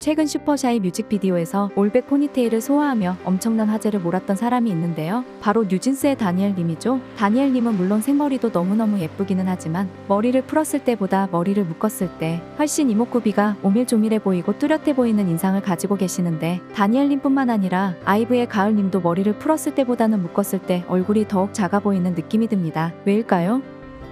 최근 슈퍼샤이 뮤직비디오에서 올백 포니테일을 소화하며 엄청난 화제를 몰았던 사람이 있는데요. 바로 뉴진스의 다니엘 님이죠. 다니엘 님은 물론 생머리도 너무너무 예쁘기는 하지만 머리를 풀었을 때보다 머리를 묶었을 때 훨씬 이목구비가 오밀조밀해 보이고 뚜렷해 보이는 인상을 가지고 계시는데, 다니엘 님뿐만 아니라 아이브의 가을 님도 머리를 풀었을 때보다는 묶었을 때 얼굴이 더욱 작아 보이는 느낌이 듭니다. 왜일까요?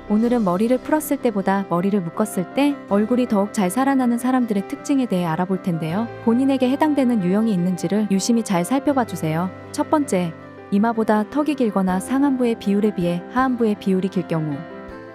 오늘은 머리를 풀었을 때보다 머리를 묶었을 때 얼굴이 더욱 잘 살아나는 사람들의 특징에 대해 알아볼 텐데요. 본인에게 해당되는 유형이 있는지를 유심히 잘 살펴봐 주세요. 첫 번째, 이마보다 턱이 길거나 상안부의 비율에 비해 하안부의 비율이 길 경우.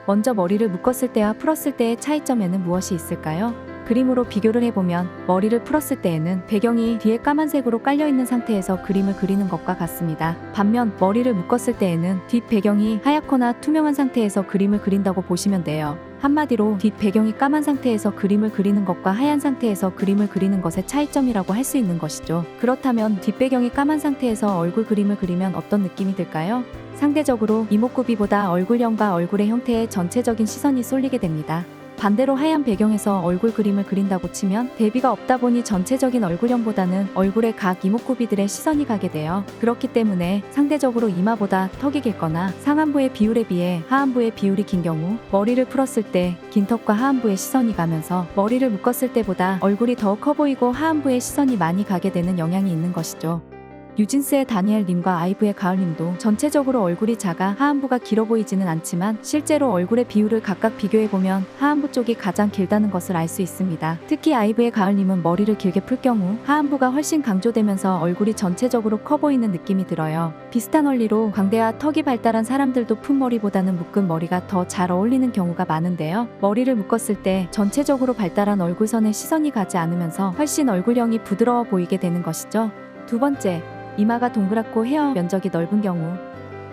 먼저 머리를 묶었을 때와 풀었을 때의 차이점에는 무엇이 있을까요? 그림으로 비교를 해보면 머리를 풀었을 때에는 배경이 뒤에 까만색으로 깔려있는 상태에서 그림을 그리는 것과 같습니다. 반면 머리를 묶었을 때에는 뒷 배경이 하얗거나 투명한 상태에서 그림을 그린다고 보시면 돼요. 한마디로 뒷 배경이 까만 상태에서 그림을 그리는 것과 하얀 상태에서 그림을 그리는 것의 차이점이라고 할 수 있는 것이죠. 그렇다면 뒷 배경이 까만 상태에서 얼굴 그림을 그리면 어떤 느낌이 들까요? 상대적으로 이목구비보다 얼굴형과 얼굴의 형태에 전체적인 시선이 쏠리게 됩니다. 반대로 하얀 배경에서 얼굴 그림을 그린다고 치면 대비가 없다 보니 전체적인 얼굴형보다는 얼굴의 각 이목구비들의 시선이 가게 돼요. 그렇기 때문에 상대적으로 이마보다 턱이 길거나 상안부의 비율에 비해 하안부의 비율이 긴 경우 머리를 풀었을 때 긴 턱과 하안부의 시선이 가면서 머리를 묶었을 때보다 얼굴이 더 커 보이고 하안부의 시선이 많이 가게 되는 영향이 있는 것이죠. 뉴진스의 다니엘 님과 아이브의 가을 님도 전체적으로 얼굴이 작아 하안부가 길어 보이지는 않지만 실제로 얼굴의 비율을 각각 비교해보면 하안부 쪽이 가장 길다는 것을 알 수 있습니다. 특히 아이브의 가을 님은 머리를 길게 풀 경우 하안부가 훨씬 강조되면서 얼굴이 전체적으로 커 보이는 느낌이 들어요. 비슷한 원리로 광대와 턱이 발달한 사람들도 푼 머리보다는 묶은 머리가 더 잘 어울리는 경우가 많은데요. 머리를 묶었을 때 전체적으로 발달한 얼굴선에 시선이 가지 않으면서 훨씬 얼굴형이 부드러워 보이게 되는 것이죠. 두 번째, 이마가 동그랗고 헤어 면적이 넓은 경우.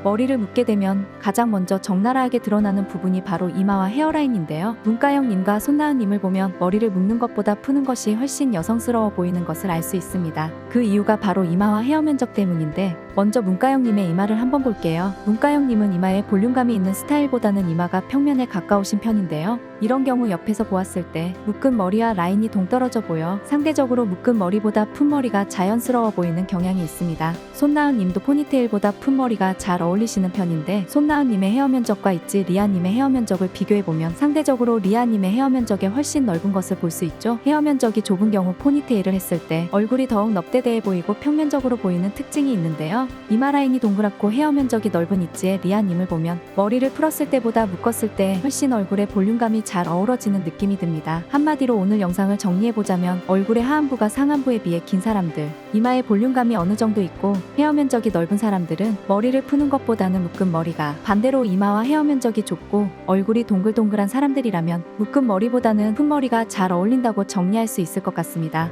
머리를 묶게 되면 가장 먼저 적나라하게 드러나는 부분이 바로 이마와 헤어라인인데요. 문가영님과 손나은님을 보면 머리를 묶는 것보다 푸는 것이 훨씬 여성스러워 보이는 것을 알 수 있습니다. 그 이유가 바로 이마와 헤어 면적 때문인데, 먼저 문가영님의 이마를 한번 볼게요. 문가영님은 이마에 볼륨감이 있는 스타일보다는 이마가 평면에 가까우신 편인데요. 이런 경우 옆에서 보았을 때 묶은 머리와 라인이 동떨어져 보여 상대적으로 묶은 머리보다 푼 머리가 자연스러워 보이는 경향이 있습니다. 손나은님도 포니테일보다 푼 머리가 잘 어울리시는 편인데, 손나은님의 헤어 면적과 있지 리아님의 헤어 면적을 비교해보면 상대적으로 리아님의 헤어 면적이 훨씬 넓은 것을 볼 수 있죠. 헤어 면적이 좁은 경우 포니테일을 했을 때 얼굴이 더욱 넙대대해 보이고 평면적으로 보이는 특징이 있는데요. 이마 라인이 동그랗고 헤어 면적이 넓은 있지의 리아님을 보면 머리를 풀었을 때보다 묶었을 때 훨씬 얼굴에 볼륨감이 잘 어우러지는 느낌이 듭니다. 한마디로 오늘 영상을 정리해보자면 얼굴의 하안부가 상안부에 비해 긴 사람들, 이마에 볼륨감이 어느 정도 있고 헤어 면적이 넓은 사람들은 머리를 푸는 것보다는 묶은 머리가, 반대로 이마와 헤어 면적이 좁고 얼굴이 동글동글한 사람들이라면 묶은 머리보다는 푼 머리가 잘 어울린다고 정리할 수 있을 것 같습니다.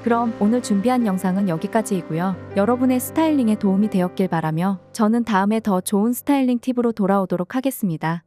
그럼 오늘 준비한 영상은 여기까지이고요. 여러분의 스타일링에 도움이 되었길 바라며 저는 다음에 더 좋은 스타일링 팁으로 돌아오도록 하겠습니다.